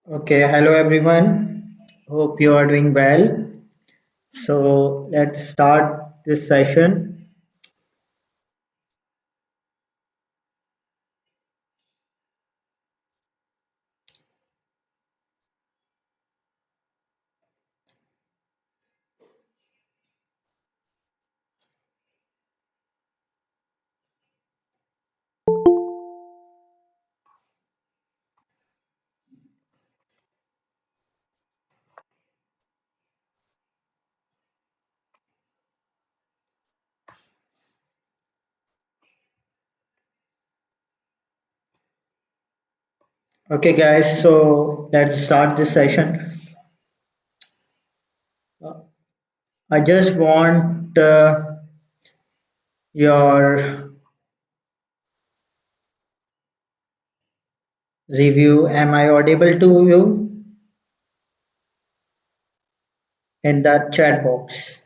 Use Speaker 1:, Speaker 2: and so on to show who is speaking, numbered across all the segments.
Speaker 1: Okay, hello everyone. Hope you are doing well. So let's start this session. Okay, guys, so let's start this session. Uh, I just want your review. Am I audible to you in the chat box?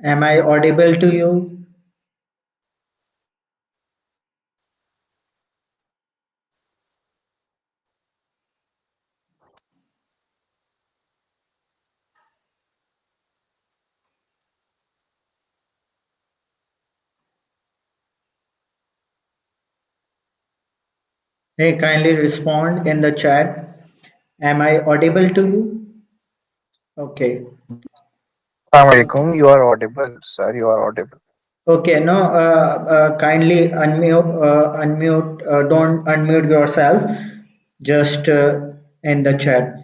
Speaker 1: Am I audible to you? Hey, kindly respond in the chat. Am I audible to you? Okay. Okay.
Speaker 2: Assalamualaikum. You are audible, sir. You are audible.
Speaker 1: Okay, no, kindly unmute, don't unmute yourself, just in the chat.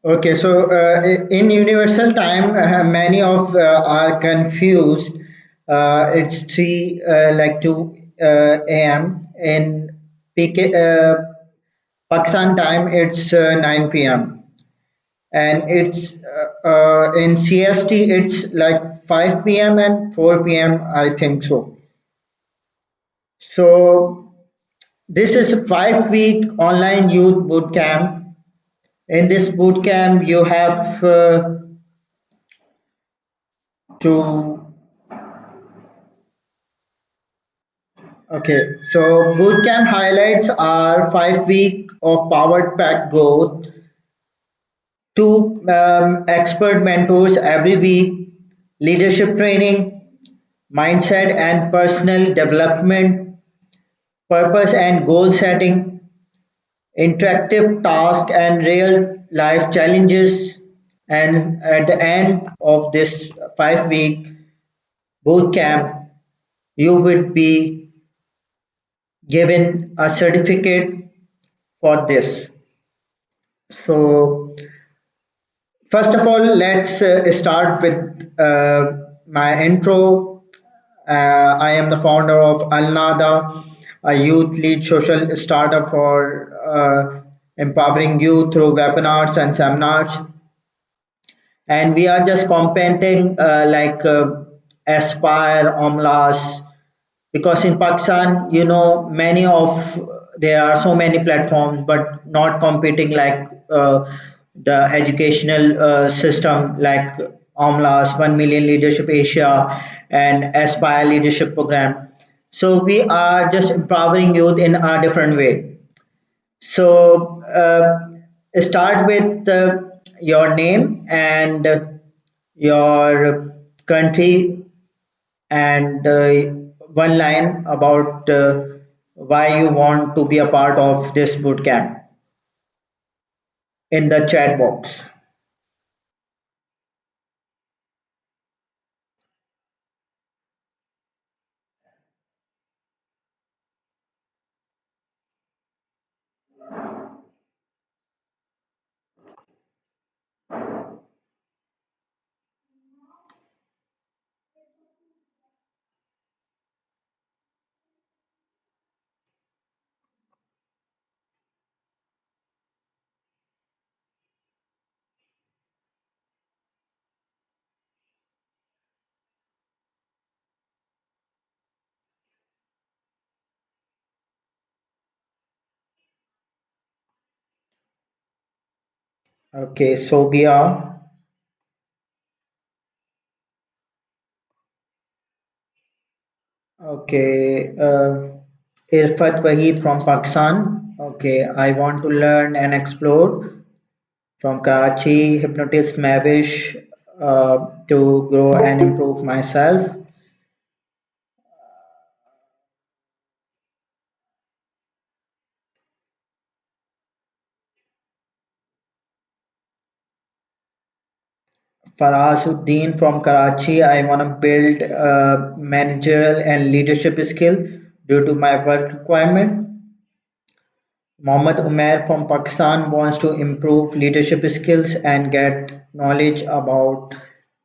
Speaker 1: Okay, so in universal time, many of are confused. It's 2 a.m. In PK, Pakistan time, it's 9 p.m. And it's in CST, it's like 5 p.m. and 4 p.m. I think so. So this is a 5 week online youth bootcamp. In this bootcamp, you have to okay. So bootcamp highlights are 5 week of powered pack growth, two expert mentors every week, leadership training, mindset and personal development, purpose and goal setting, interactive task and real life challenges. And at the end of this 5 week boot camp, you would be given a certificate for this. So, first of all, let's start with my intro. I am the founder of Alnada, a youth lead social startup for empowering youth through webinars and seminars. And we are just competing Aspire, Omlas, because in Pakistan, many of there are so many platforms, but not competing like the educational system like Omlas, 1 Million Leadership Asia, and Aspire Leadership Program. So we are just empowering youth in a different way. So start with your name and your country and one line about why you want to be a part of this bootcamp in the chat box. Okay, Sobia. Okay, Irfat Wahid from Pakistan. Okay, I want to learn and explore from Karachi. Hypnotist Mavish to grow and improve myself. Farasuddin from Karachi. I want to build managerial and leadership skill due to my work requirement. Mohammad Umair from Pakistan wants to improve leadership skills and get knowledge about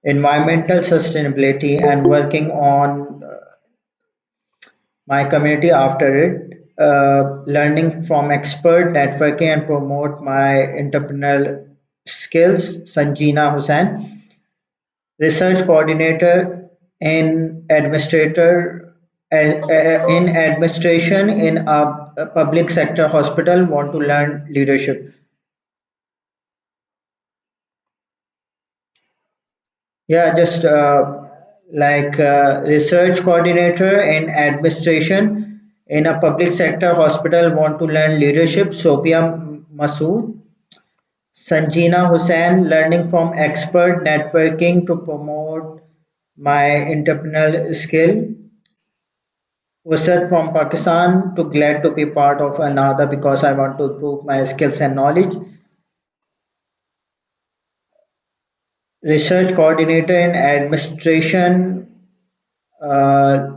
Speaker 1: environmental sustainability and working on my community after it. Learning from expert networking and promote my entrepreneurial skills. Sanjina Hussain, research coordinator in administration in a public sector hospital, want to learn leadership. Yeah, just research coordinator in administration in a public sector hospital, want to learn leadership. Sophia Masood. Sanjina Hussain, learning from expert networking to promote my entrepreneurial skill. Wasat from Pakistan, to glad to be part of another because I want to improve my skills and knowledge. Research coordinator in administration, uh,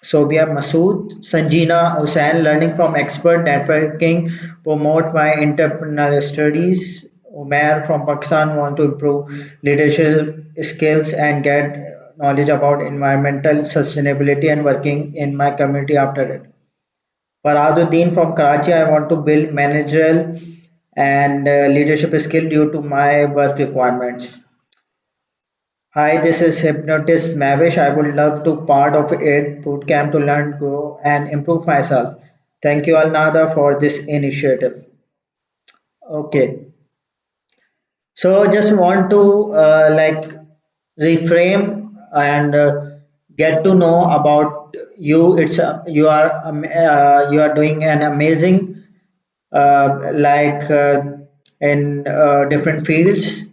Speaker 1: Sobia Masood. Sanjina Hussain, learning from expert networking, promote my entrepreneurial studies. Umair from Pakistan, want to improve leadership skills and get knowledge about environmental sustainability and working in my community after it. Farazuddin from Karachi, I want to build managerial and leadership skill due to my work requirements. Hi, this is hypnotist Mavish. I would love to part of it bootcamp to learn, grow, and improve myself. Thank you, Alnada, for this initiative. Okay, so just want to reframe and get to know about you. It's you are doing an amazing in different fields.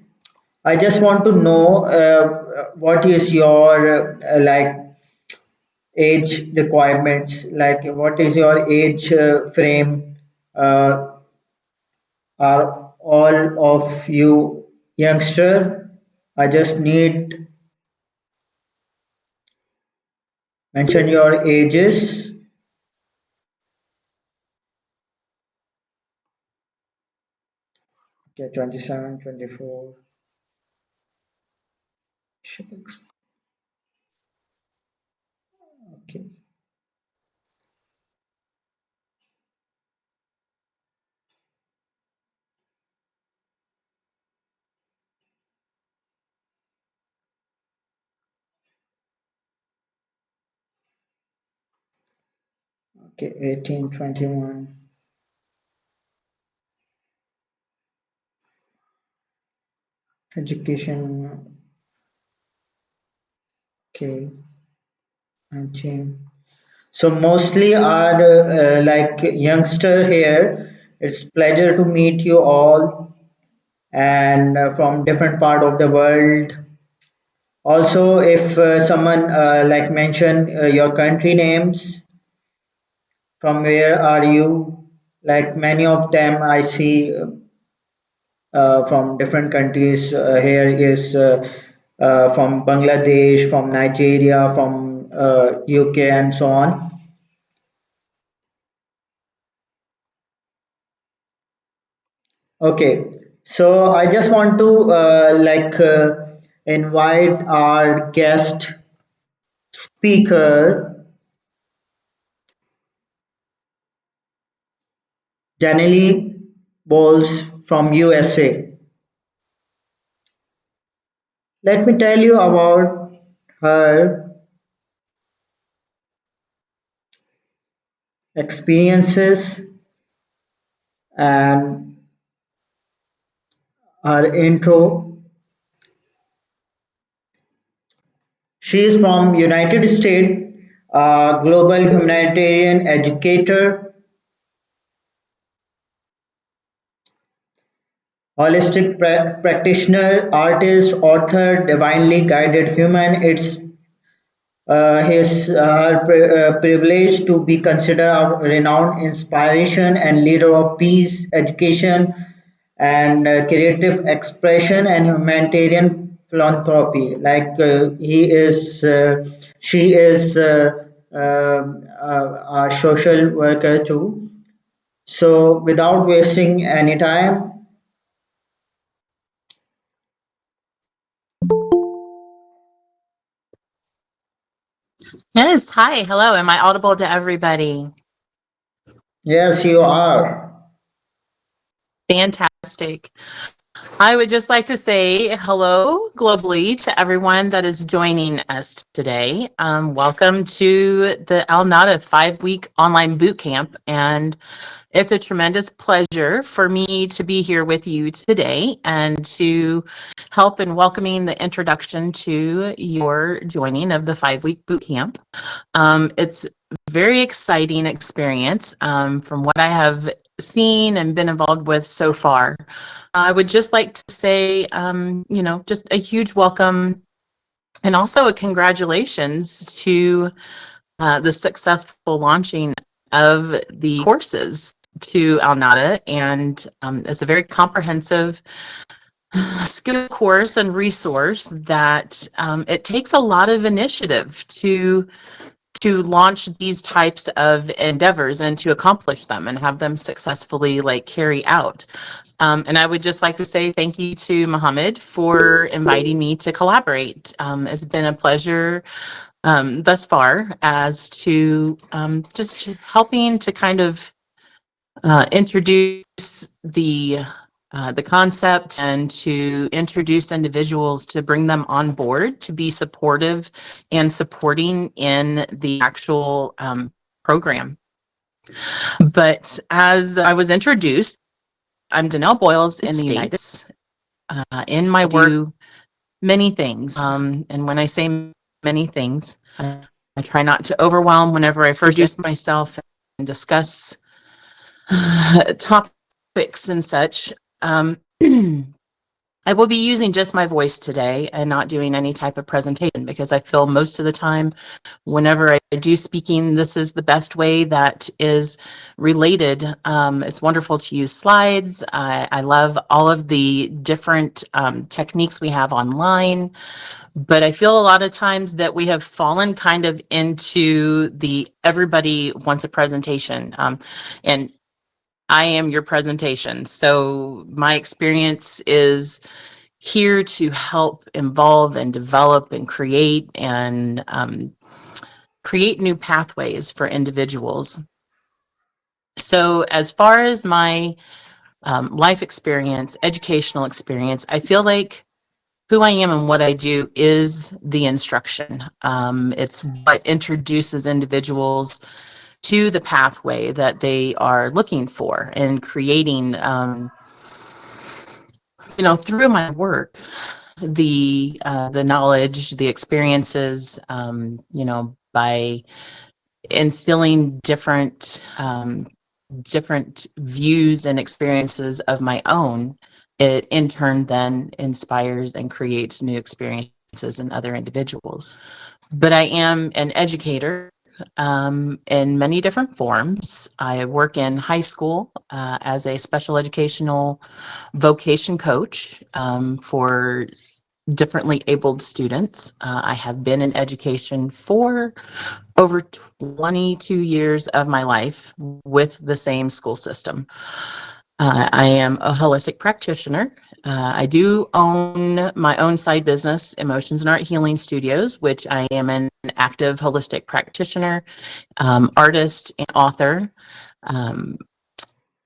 Speaker 1: I just want to know what is your age requirements, like what is your age frame? Uh, are all of you youngster? I just need mention your ages. Okay, 27, 24. Okay, okay, 18, 21. Education. Okay, 19. So mostly are youngster here. It's pleasure to meet you all and from different part of the world. Also, if someone mention your country names, from where are you? Like many of them, I see from different countries. Here is from Bangladesh, from Nigeria, from UK, and so on. Okay, so I just want to invite our guest speaker, Danielle Bowles from USA. Let me tell you about her experiences and Her intro. She is from United States, a global humanitarian educator, holistic practitioner, artist, author, divinely guided human. It's his her privilege to be considered a renowned inspiration and leader of peace, education, and creative expression and humanitarian philanthropy. She is a social worker too. So, without wasting any time,
Speaker 3: Yes. Hi. Hello. Am I audible to everybody?
Speaker 1: yes, you are.
Speaker 3: Fantastic. I would just like to say hello globally to everyone that is joining us today. Welcome to the Alnada 5-week online boot camp. And it's a tremendous pleasure for me to be here with you today and to help in welcoming the introduction to your joining of the 5-week boot camp. It's very exciting experience from what I have seen and been involved with so far. I would just like to say, just a huge welcome and also a congratulations to the successful launching of the courses to Alnada. And it's a very comprehensive skill course and resource that it takes a lot of initiative to launch these types of endeavors and to accomplish them and have them successfully carry out. And I would just like to say thank you to Mohammed for inviting me to collaborate. It's been a pleasure thus far as to just helping to kind of introduce the concept and to introduce individuals to bring them on board to be supportive and supporting in the actual program. But as I was introduced, I'm Danelle Boyles in the United States. In my work, do many things. And when I say many things, I try not to overwhelm whenever I first introduce myself and discuss topics and such. I will be using just my voice today and not doing any type of presentation because I feel most of the time whenever I do speaking, this is the best way that is related. It's wonderful to use slides. I love all of the different techniques we have online, but I feel a lot of times that we have fallen kind of into the everybody wants a presentation. And I am your presentation. So my experience is here to help involve and develop and create new pathways for individuals. So as far as my life experience, educational experience, I feel like who I am and what I do is the instruction. It's what introduces individuals to the pathway that they are looking for and creating, through my work, the knowledge, the experiences, by instilling different views and experiences of my own, it in turn then inspires and creates new experiences in other individuals. But I am an educator in many different forms. I work in high school as a special educational vocation coach for differently abled students. I have been in education for over 22 years of my life with the same school system. I am a holistic practitioner. I do own my own side business, Emotions and Art Healing Studios, which I am an active holistic practitioner, artist, and author. I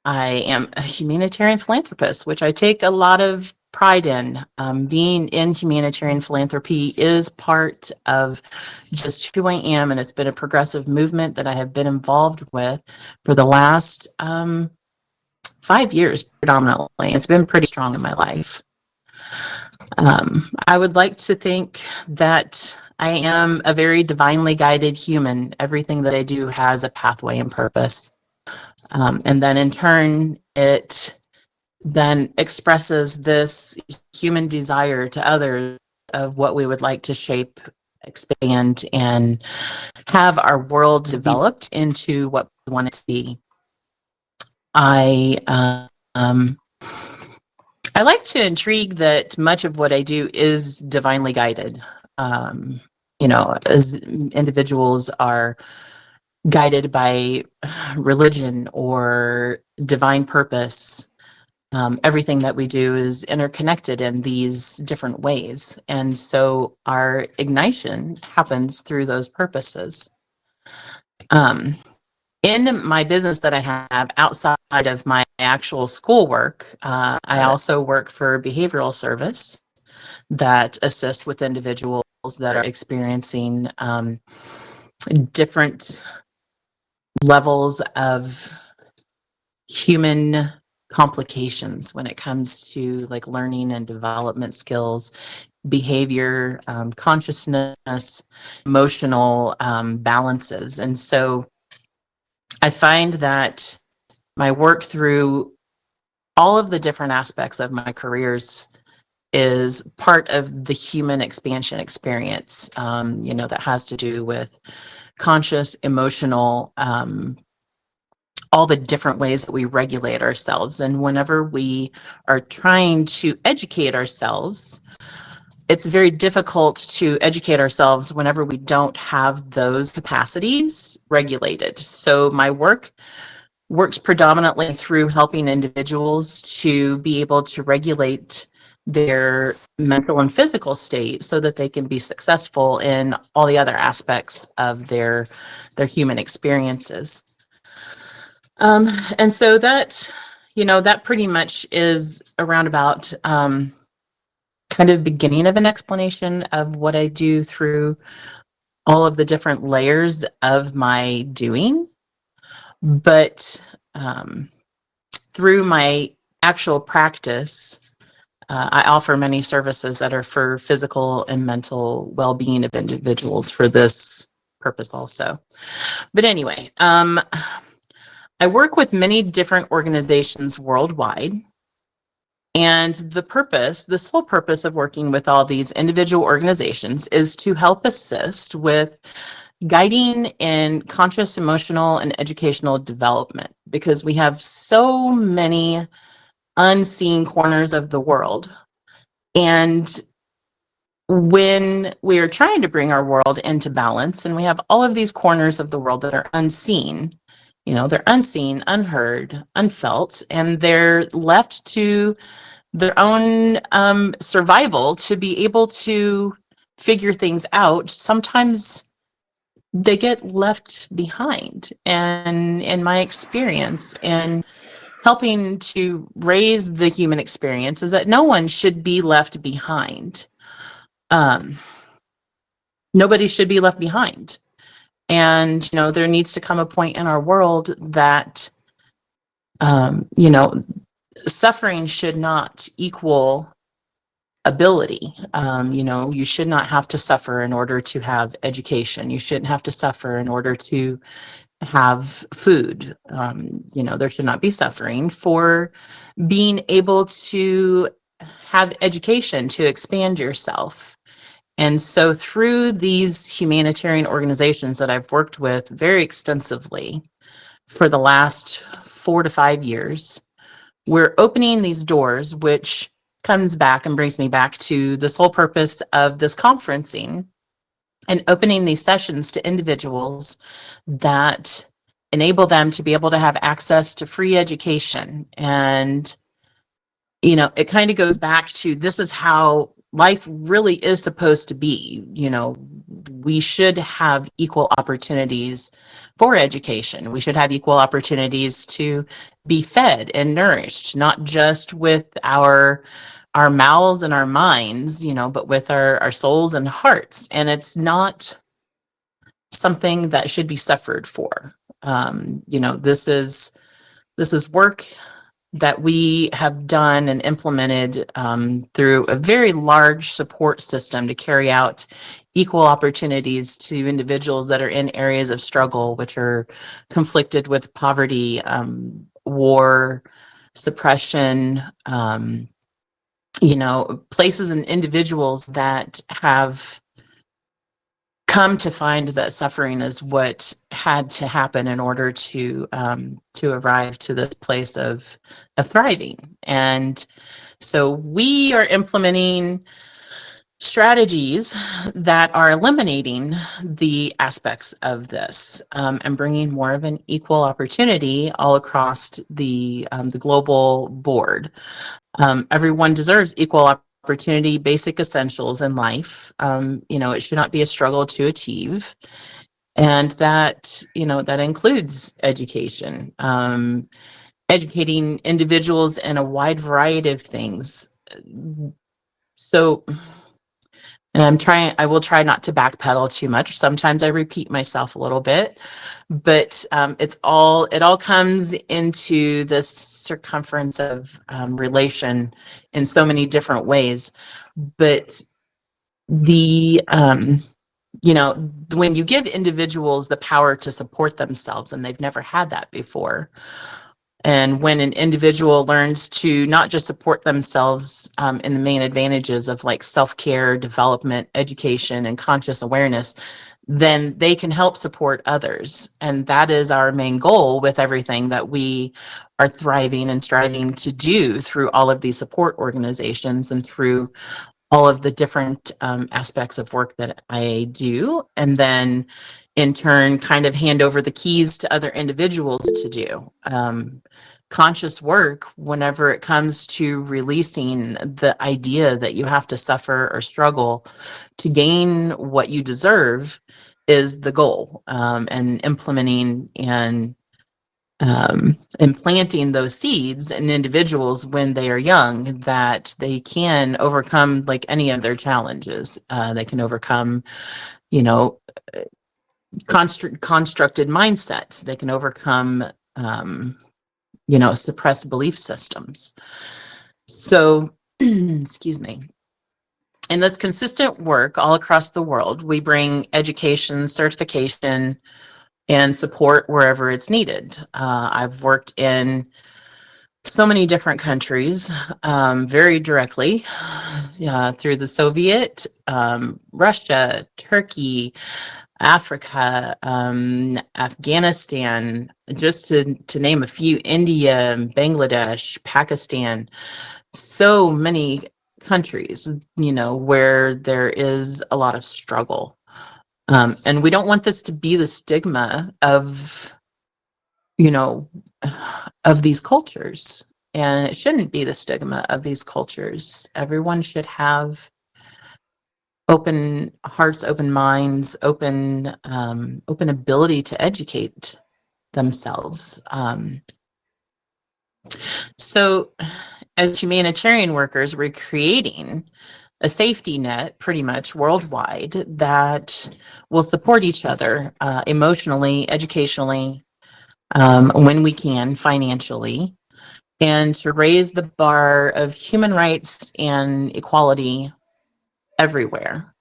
Speaker 3: am a humanitarian philanthropist, which I take a lot of pride in. Being in humanitarian philanthropy is part of just who I am, and it's been a progressive movement that I have been involved with for the last 5 years predominantly. It's been pretty strong in my life. I would like to think that I am a very divinely guided human. Everything that I do has a pathway and purpose. And then in turn, it then expresses this human desire to others of what we would like to shape, expand, and have our world developed into what we want it to be. I I like to intrigue that much of what I do is divinely guided. Um, as individuals are guided by religion or divine purpose, everything that we do is interconnected in these different ways. And so our ignition happens through those purposes. In my business that I have outside of my actual schoolwork, I also work for behavioral service that assist with individuals that are experiencing different levels of human complications when it comes to like learning and development skills, behavior, consciousness, emotional balances. And so I find that my work through all of the different aspects of my careers is part of the human expansion experience, that has to do with conscious, emotional, all the different ways that we regulate ourselves. And whenever we are trying to educate ourselves, it's very difficult to educate ourselves whenever we don't have those capacities regulated. So my work works predominantly through helping individuals to be able to regulate their mental and physical state so that they can be successful in all the other aspects of their human experiences. And so that pretty much is around about kind of beginning of an explanation of what I do through all of the different layers of my doing. But through my actual practice, I offer many services that are for physical and mental well-being of individuals for this purpose also. But anyway, I work with many different organizations worldwide. And the sole purpose of working with all these individual organizations is to help assist with guiding in conscious, emotional, and educational development, because we have so many unseen corners of the world. And when we are trying to bring our world into balance, and we have all of these corners of the world that are unseen, they're unseen, unheard, unfelt, and they're left to their own survival to be able to figure things out. Sometimes they get left behind. And in my experience in helping to raise the human experience is that no one should be left behind. Nobody should be left behind. And, there needs to come a point in our world that, suffering should not equal ability. You should not have to suffer in order to have education. You shouldn't have to suffer in order to have food. There should not be suffering for being able to have education, to expand yourself. And so through these humanitarian organizations that I've worked with very extensively for the last 4 to 5 years, we're opening these doors, which comes back and brings me back to the sole purpose of this conferencing, and opening these sessions to individuals that enable them to be able to have access to free education. And, it kind of goes back to, this is how life really is supposed to be. We should have equal opportunities for education. We should have equal opportunities to be fed and nourished, not just with our mouths and our minds, but with our souls and hearts. And it's not something that should be suffered for. This is work that we have done and implemented through a very large support system to carry out equal opportunities to individuals that are in areas of struggle, which are conflicted with poverty, war, suppression, places and individuals that have come to find that suffering is what had to happen in order to arrive to this place of thriving. And so we are implementing strategies that are eliminating the aspects of this, and bringing more of an equal opportunity all across the global board. Everyone deserves equal opportunity, basic essentials in life. It should not be a struggle to achieve. And that includes education, educating individuals in a wide variety of things. So, and I will try not to backpedal too much. Sometimes I repeat myself a little bit, but it all comes into this circumference of relation in so many different ways. But when you give individuals the power to support themselves, and they've never had that before, and when an individual learns to not just support themselves in the main advantages of like self-care, development, education, and conscious awareness, then they can help support others. And that is our main goal with everything that we are thriving and striving to do through all of these support organizations and through all of the different aspects of work that I do. And then in turn, kind of hand over the keys to other individuals to do. Conscious work, whenever it comes to releasing the idea that you have to suffer or struggle to gain what you deserve, is the goal. And implementing and planting those seeds in individuals when they are young, that they can overcome like any of their challenges. They can overcome, constructed mindsets. They can overcome, suppressed belief systems. So, excuse me. In this consistent work all across the world, we bring education, certification, and support wherever it's needed. I've worked in so many different countries, very directly, through the Soviet, Russia, Turkey, Africa, Afghanistan, just to name a few, India, Bangladesh, Pakistan, so many countries, where there is a lot of struggle. And we don't want this to be the stigma of these cultures. And it shouldn't be the stigma of these cultures. Everyone should have open hearts, open minds, open ability to educate themselves. So as humanitarian workers, we're creating a safety net pretty much worldwide that will support each other emotionally, educationally, when we can, financially, and to raise the bar of human rights and equality everywhere.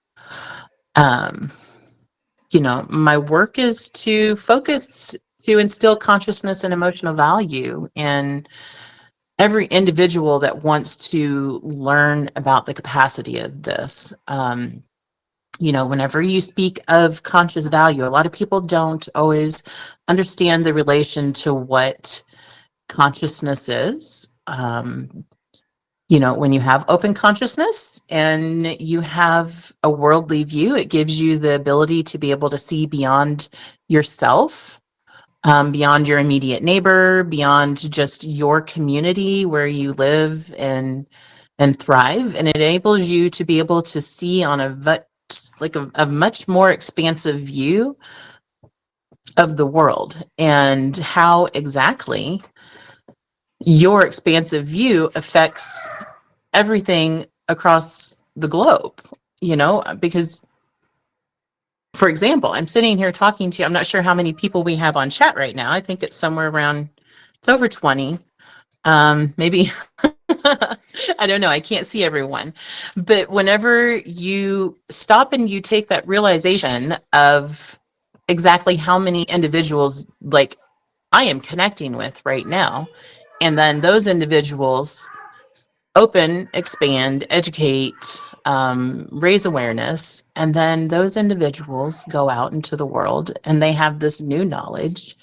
Speaker 3: My work is to focus, to instill consciousness and emotional value in every individual that wants to learn about the capacity of this. Whenever you speak of conscious value, a lot of people don't always understand the relation to what consciousness is. When you have open consciousness and you have a worldly view, it gives you the ability to be able to see beyond yourself, beyond your immediate neighbor, beyond just your community where you live and thrive. And it enables you to be able to see on a much more expansive view of the world, and how exactly your expansive view affects everything across the globe, because, for example, I'm sitting here talking to you. I'm not sure how many people we have on chat right now. I think it's somewhere around, it's over 20. Maybe I don't know. I can't see everyone. But whenever you stop and you take that realization of exactly how many individuals like I am connecting with right now, and then those individuals open, expand, educate, raise awareness, and then those individuals go out into the world and they have this new knowledge,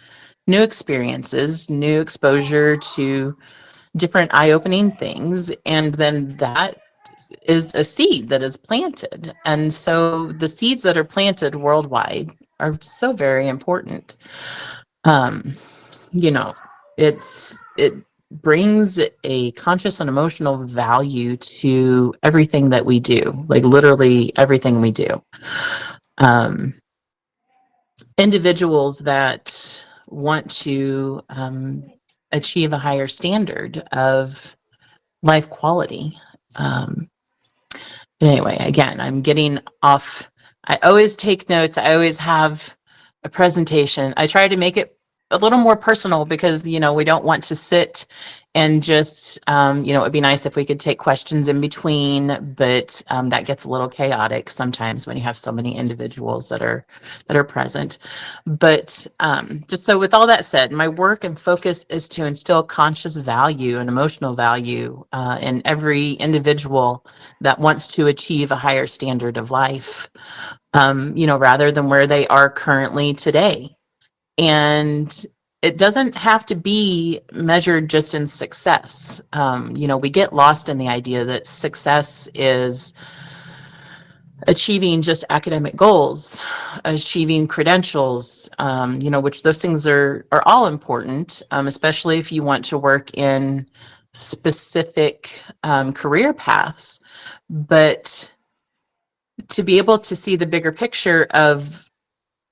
Speaker 3: new experiences, new exposure to different eye-opening things, and then that is a seed that is planted. And so the seeds that are planted worldwide are so very important. Um, you know, it brings a conscious and emotional value to everything that we do, like literally everything we do. Um, individuals that want to achieve a higher standard of life quality. Um, anyway, again, I'm getting off. I always take notes. I always have a presentation. I try to make it a little more personal because, we don't want to sit and just, it'd be nice if we could take questions in between, but that gets a little chaotic sometimes when you have so many individuals that are present. But just so with all that said, my work and focus is to instill conscious value and emotional value in every individual that wants to achieve a higher standard of life, rather than where they are currently today. And it doesn't have to be measured just in success. We get lost in the idea that success is achieving just academic goals, achieving credentials, which those things are all important, especially if you want to work in specific career paths. But to be able to see the bigger picture of,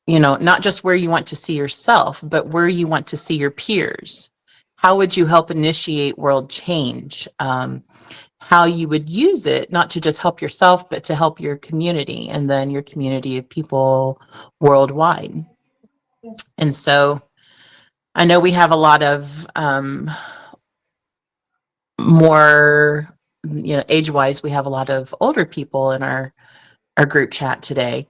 Speaker 3: not just where you want to see yourself, but where you want to see your peers. How would you help initiate world change? How you would use it, not to just help yourself, but to help your community and then your community of people worldwide. And so I know we have a lot of more, age-wise, we have a lot of older people in our group chat today.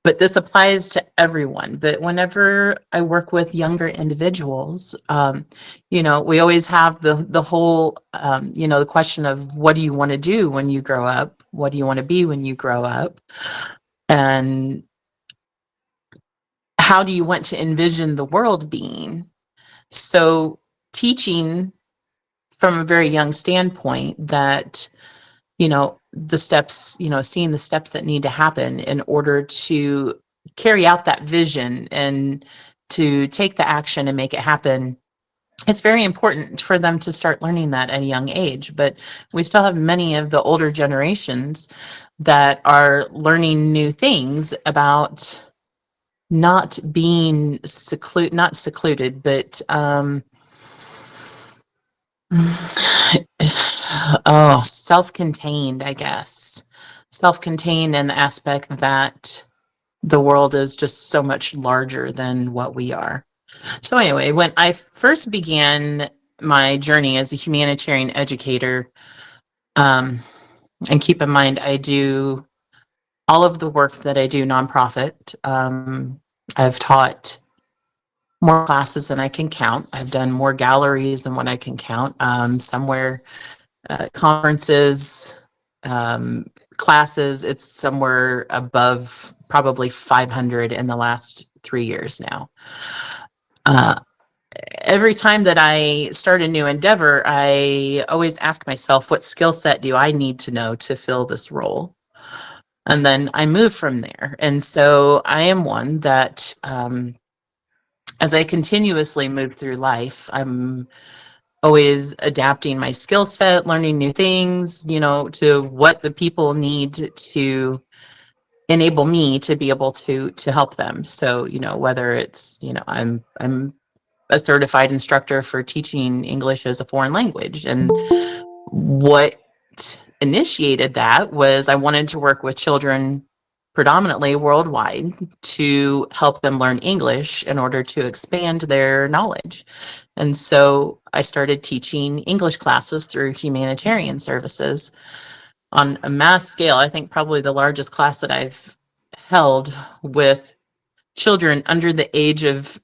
Speaker 3: But this applies to everyone. But whenever I work with younger individuals, we always have the whole, the question of what do you want to do when you grow up? What do you want to be when you grow up? And how do you want to envision the world being? So teaching from a very young standpoint that, the steps, seeing the steps that need to happen in order to carry out that vision and to take the action and make it happen. It's very important for them to start learning that at a young age, but we still have many of the older generations that are learning new things about not being not secluded, but oh, self-contained, I guess. Self-contained in the aspect that the world is just so much larger than what we are. So anyway, when I first began my journey as a humanitarian educator, and keep in mind, I do all of the work that I do nonprofit. I've taught more classes than I can count. I've done more galleries than what I can count. Somewhere conferences, classes, it's somewhere above probably 500 in the last 3 years now. Every time that I start a new endeavor, I always ask myself, what skill set do I need to know to fill this role? And then I move from there. And so I am one that, as I continuously move through life, I'm always adapting my skill set, learning new things, to what the people need to enable me to be able to help them. So, whether it's, I'm a certified instructor for teaching English as a foreign language. And what initiated that was I wanted to work with children predominantly worldwide, to help them learn English in order to expand their knowledge. And so I started teaching English classes through humanitarian services on a mass scale. I think probably the largest class that I've held with children under the age of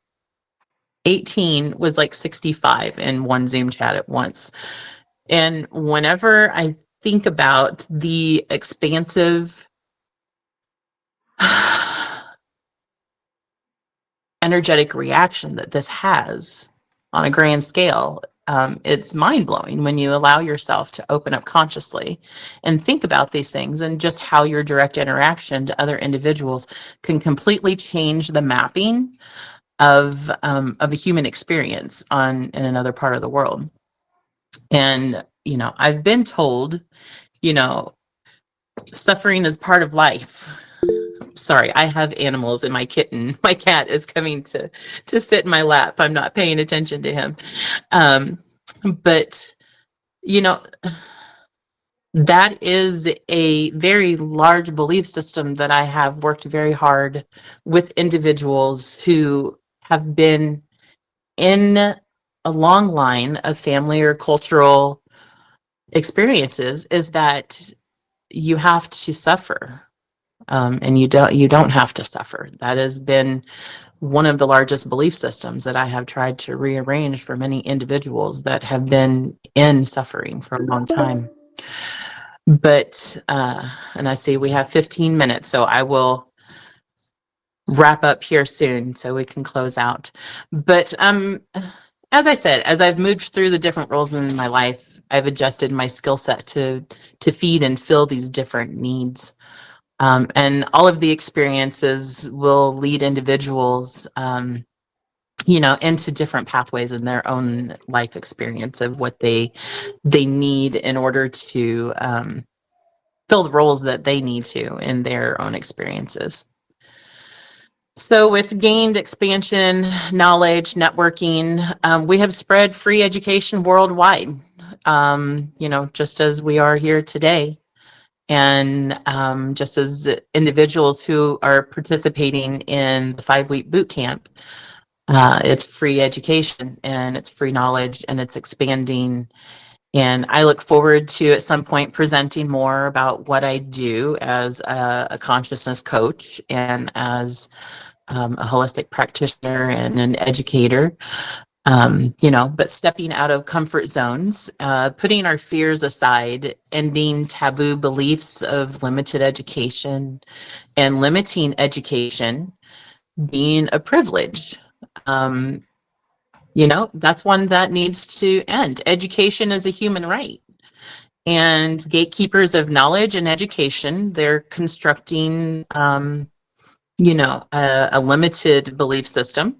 Speaker 3: 18 was like 65 in one Zoom chat at once. And whenever I think about the expansive energetic reaction that this has on a grand scale, it's mind blowing when you allow yourself to open up consciously and think about these things, and just how your direct interaction to other individuals can completely change the mapping of a human experience in another part of the world. And I've been told, you know, suffering is part of life. Sorry, I have animals, and my cat is coming to sit in my lap. I'm not paying attention to him. But you know, that is a very large belief system that I have worked very hard with individuals who have been in a long line of family or cultural experiences, is that you have to suffer. And you don't have to suffer. That has been one of the largest belief systems that I have tried to rearrange for many individuals that have been in suffering for a long time. But and I see we have 15 minutes, so I will wrap up here soon so we can close out. But as I said, as I've moved through the different roles in my life, I've adjusted my skill set to feed and fill these different needs. And all of the experiences will lead individuals, into different pathways in their own life experience of what they need in order to fill the roles that they need to in their own experiences. So with gained expansion, knowledge, networking, we have spread free education worldwide, just as we are here today. And just as individuals who are participating in the 5-week boot camp, it's free education and it's free knowledge and it's expanding. And I look forward to at some point presenting more about what I do as a consciousness coach and as a holistic practitioner and an educator. But stepping out of comfort zones, putting our fears aside, ending taboo beliefs of limited education and limiting education being a privilege. That's one that needs to end. Education is a human right. And gatekeepers of knowledge and education, they're constructing, a limited belief system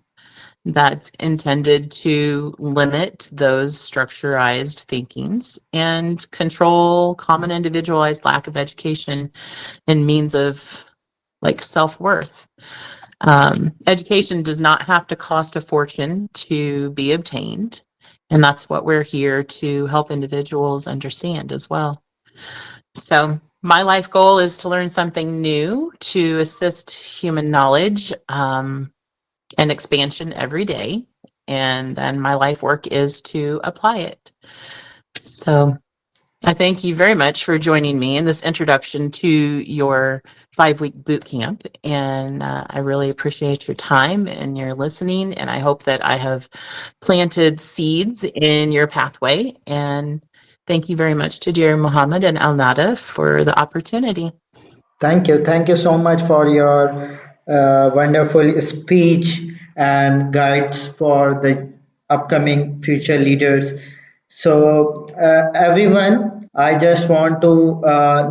Speaker 3: that's intended to limit those structurized thinkings and control common individualized lack of education and means of like self-worth. Education does not have to cost a fortune to be obtained. And that's what we're here to help individuals understand as well. So my life goal is to learn something new, to assist human knowledge, and expansion every day. And then my life work is to apply it. So I thank you very much for joining me in this introduction to your 5-week boot camp. And I really appreciate your time and your listening. And I hope that I have planted seeds in your pathway. And thank you very much to dear Muhammad and Al Nada for the opportunity.
Speaker 1: Thank you. Thank you so much for your wonderful speech and guides for the upcoming future leaders. So, everyone, I just want to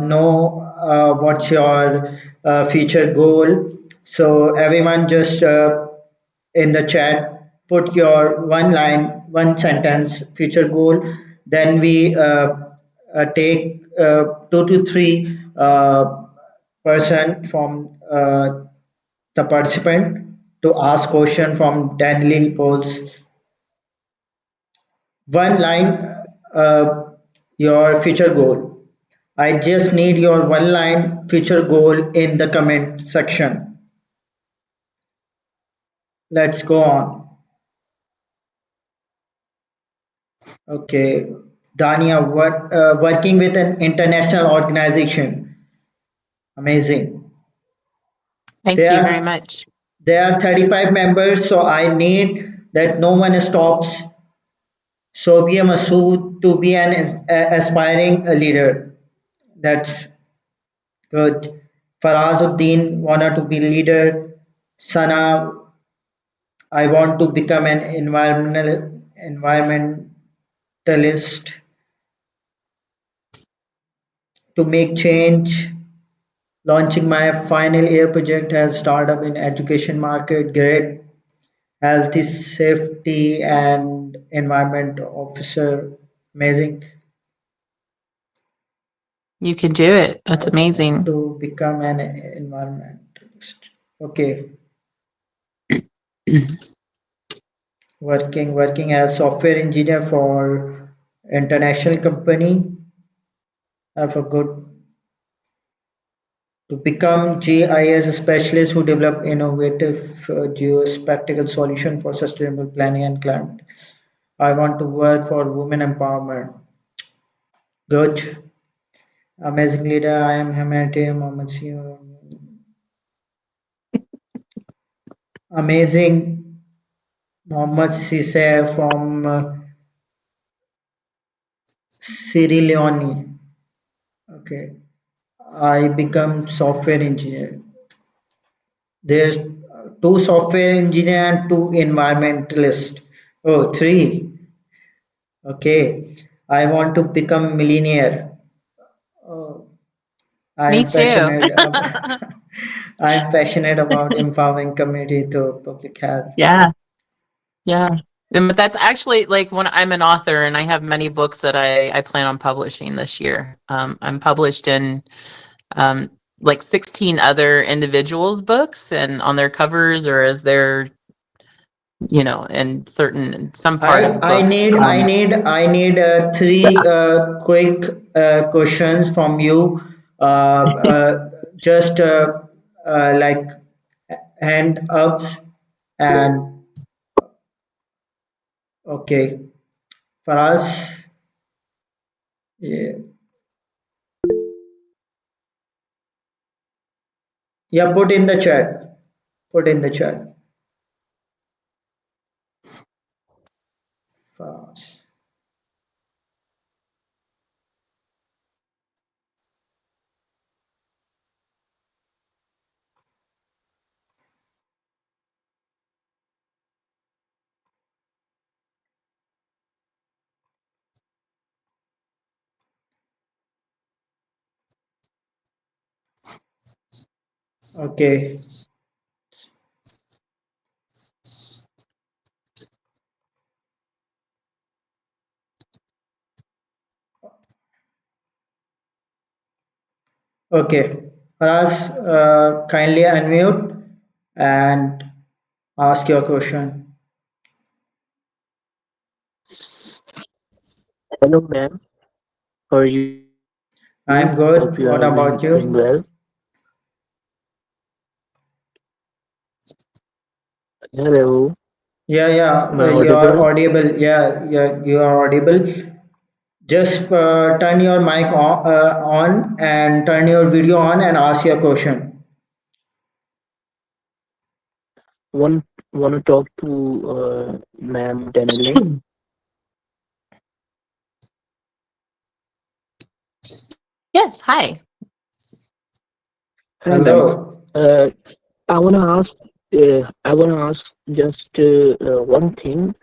Speaker 1: know what's your future goal. So, everyone, just in the chat, put your one line, one sentence future goal. Then we take two to three person from the participant to ask question from daily polls. One line, your future goal. I just need your one line future goal in the comment section. Let's go on. Okay. Dania, working with an international organization. Amazing.
Speaker 3: Thank you very
Speaker 1: There,
Speaker 3: much.
Speaker 1: there are 35 members, so I need that no one stops Sobia Masood to be an aspiring leader. That's good. Farazuddin wanted to be leader. Sana, I want to become an environmentalist to make change. Launching my final year project as startup in education market. Great. Health, safety, and environment officer. Amazing.
Speaker 3: You can do it.
Speaker 1: I
Speaker 3: That's
Speaker 1: want
Speaker 3: amazing.
Speaker 1: to become an environmentalist. Okay. Working as software engineer for international company. Have a good to become GIS specialist who develop innovative geospatial solution for sustainable planning and climate. I want to work for women empowerment. Good. Amazing leader. I am humanitarian Mohammed Sio. Amazing Mohammed Sise from Sierra Leone. Okay. I become software engineer. There's two software engineer and two environmentalist. Oh, three. Okay. I want to become millionaire. Oh, I
Speaker 3: Me
Speaker 1: am
Speaker 3: too.
Speaker 1: passionate. I am passionate about empowering community through public health.
Speaker 3: Yeah. Yeah. But that's actually like when I'm an author and I have many books that I plan on publishing this year. I'm published in um, like 16 other individuals' books and on their covers or as their, in some part of the
Speaker 1: I
Speaker 3: books.
Speaker 1: need three quick questions from you. Just like hand up and okay. For us, yeah, yeah. Put in the chat. Put in the chat. For us. Okay. Okay. Faraz, kindly unmute and ask your question.
Speaker 4: Hello, ma'am. How are you? Hope you
Speaker 1: I'm
Speaker 4: are doing
Speaker 1: good. What
Speaker 4: well.
Speaker 1: about you?
Speaker 4: Hello.
Speaker 1: Yeah, yeah,
Speaker 4: Am I
Speaker 1: you
Speaker 4: audible?
Speaker 1: are audible. Yeah, yeah, you are audible. Just turn your mic on and turn your video on and ask your question.
Speaker 4: Want want to talk to ma'am Danielle?
Speaker 3: Yes. Hi.
Speaker 4: Hi, ma'am.
Speaker 1: Hello.
Speaker 4: I wanna ask. I wanna ask just one thing.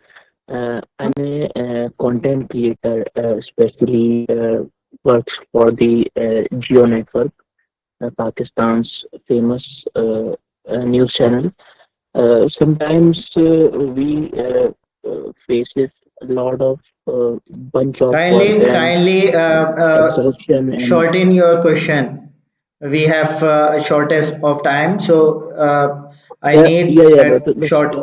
Speaker 4: I'm a content creator, especially works for the Geo Network, Pakistan's famous news channel. Sometimes we faces a lot of bunch of work and
Speaker 1: Kindly
Speaker 4: exhaustion and
Speaker 1: shorten your question. We have a shortest of time, so I
Speaker 4: yeah, yeah,
Speaker 1: need
Speaker 4: yeah,
Speaker 1: that short.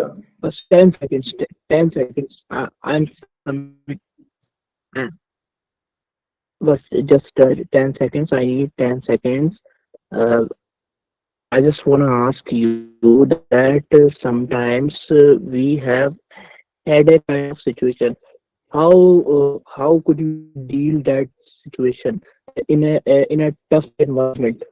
Speaker 4: 10 seconds, 10 seconds. I'm submit. but just 10 seconds. I need 10 seconds. Uh, I just want to ask you that sometimes we have had a kind of situation. How could you deal that situation in a tough environment?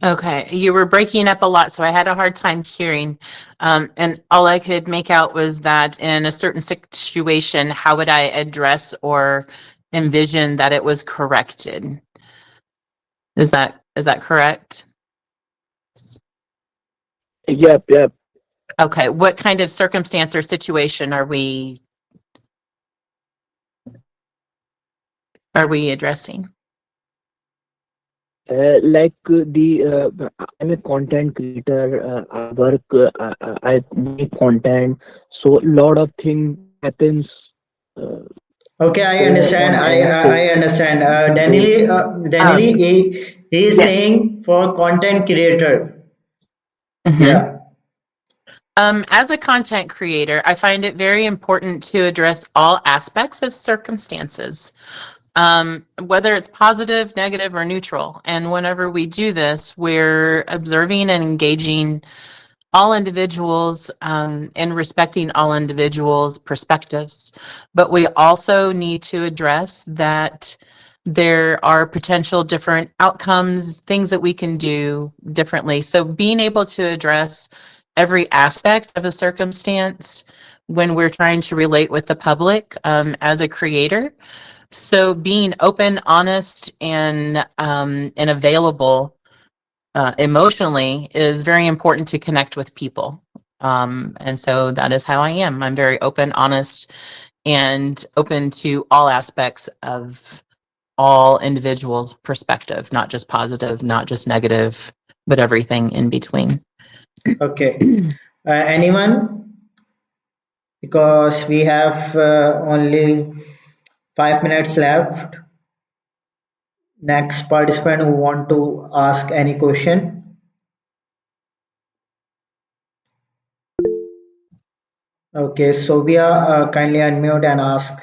Speaker 3: Okay, you were breaking up a lot, so I had a hard time hearing. And all I could make out was that in a certain situation, how would I address or envision that it was corrected? Is that correct?
Speaker 4: Yep, yep.
Speaker 3: Okay, what kind of circumstance or situation are we addressing?
Speaker 4: I'm a content creator. I work. I make content. So a lot of things happens uh,
Speaker 1: Okay, I
Speaker 4: over
Speaker 1: understand.
Speaker 4: on
Speaker 1: I
Speaker 4: our
Speaker 1: I, I
Speaker 4: phone.
Speaker 1: understand.
Speaker 4: So
Speaker 1: Danili,
Speaker 3: Um,
Speaker 1: he is
Speaker 3: yes.
Speaker 1: saying for content creator.
Speaker 3: Mhm.
Speaker 1: Yeah.
Speaker 3: As a content creator, I find it very important to address all aspects of circumstances, whether it's positive, negative, or neutral. And whenever we do this, we're observing and engaging all individuals and respecting all individuals' perspectives. But we also need to address that there are potential different outcomes, things that we can do differently. So being able to address every aspect of a circumstance when we're trying to relate with the public as a creator. So being open, honest, and available emotionally is very important to connect with people. And so that is how I am. I'm very open, honest, and open to all aspects of all individuals' perspective, not just positive, not just negative, but everything in between.
Speaker 1: Okay. Anyone? Because we have only 5 minutes left. Next participant who want to ask any question. Okay, Sobia, kindly unmute and ask.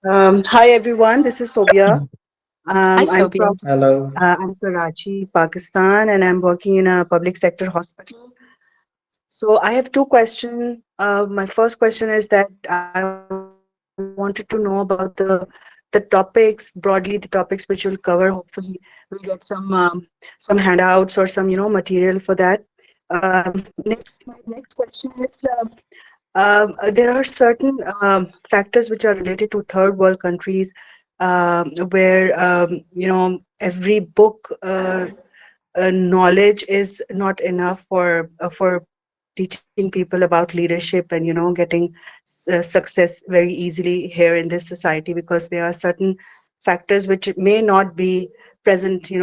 Speaker 5: Hi everyone, this is Sobia.
Speaker 3: Hi,
Speaker 5: I'm
Speaker 3: Sophia.
Speaker 5: from
Speaker 1: Hello.
Speaker 5: I'm Karachi, Pakistan, and I'm working in a public sector hospital. So I have two questions. My first question is that I wanted to know about the topics broadly, the topics which you'll cover. Hopefully, we'll get some handouts or some material for that. My next question is. There are certain factors which are related to third world countries where every book knowledge is not enough for teaching people about leadership and getting success very easily here in this society, because there are certain factors which may not be present in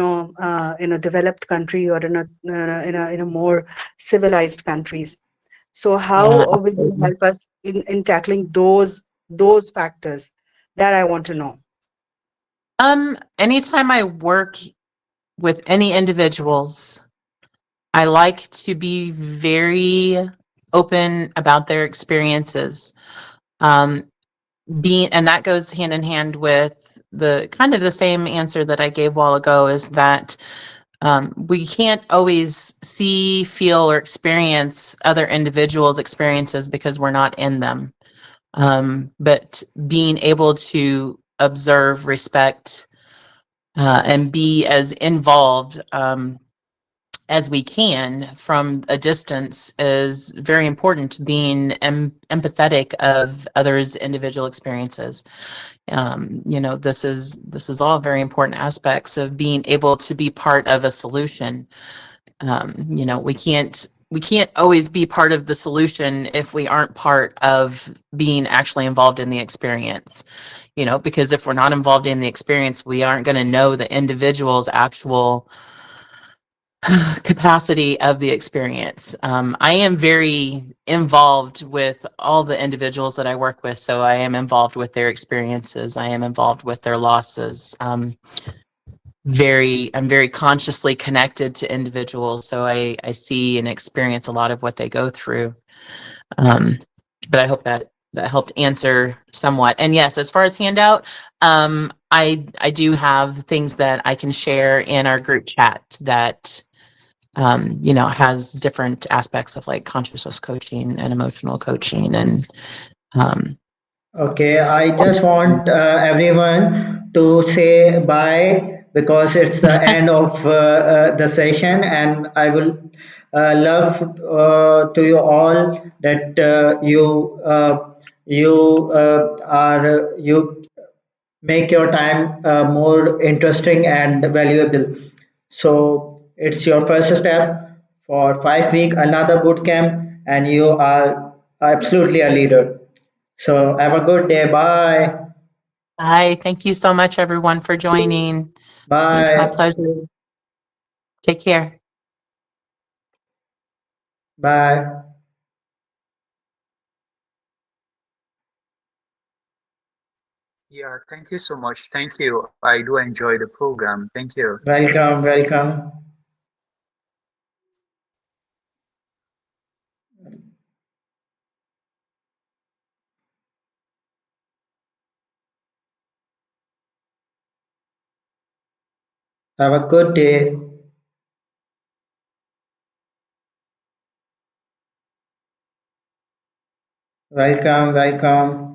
Speaker 5: a developed country or in a more civilized countries. So how
Speaker 3: Yeah,
Speaker 5: will you
Speaker 3: absolutely.
Speaker 5: help us in tackling those factors? That I want to know.
Speaker 3: Anytime I work with any individuals, I like to be very open about their experiences. Um, and that goes hand in hand with the kind of the same answer that I gave a while ago, is that we can't always see, feel, or experience other individuals' experiences because we're not in them. But being able to observe, respect, and be as involved as we can from a distance is very important. Being empathetic of others' individual experiences. This is all very important aspects of being able to be part of a solution. We can't always be part of the solution if we aren't part of being actually involved in the experience. Because if we're not involved in the experience, we aren't going to know the individual's actual capacity of the experience. I am very involved with all the individuals that I work with. So I am involved with their experiences. I am involved with their losses. I'm very consciously connected to individuals, so I see and experience a lot of what they go through. Um, but I hope that that helped answer somewhat. And yes, as far as handout, I do have things that I can share in our group chat that has different aspects of like consciousness coaching and emotional coaching and um,
Speaker 1: Okay, I just want everyone to say bye because it's the end of the session, and I will love to you all that you make your time more interesting and valuable. So it's your first step for 5 week another boot camp, and you are absolutely a leader. So have a good day. Bye.
Speaker 3: Hi, thank you so much, everyone, for joining. It's my
Speaker 1: Bye.
Speaker 3: pleasure. Take care.
Speaker 1: Bye.
Speaker 6: Yeah, thank you so much. Thank you. I do enjoy the program. Thank you.
Speaker 1: Welcome. Welcome. Have a good day. Welcome. Welcome.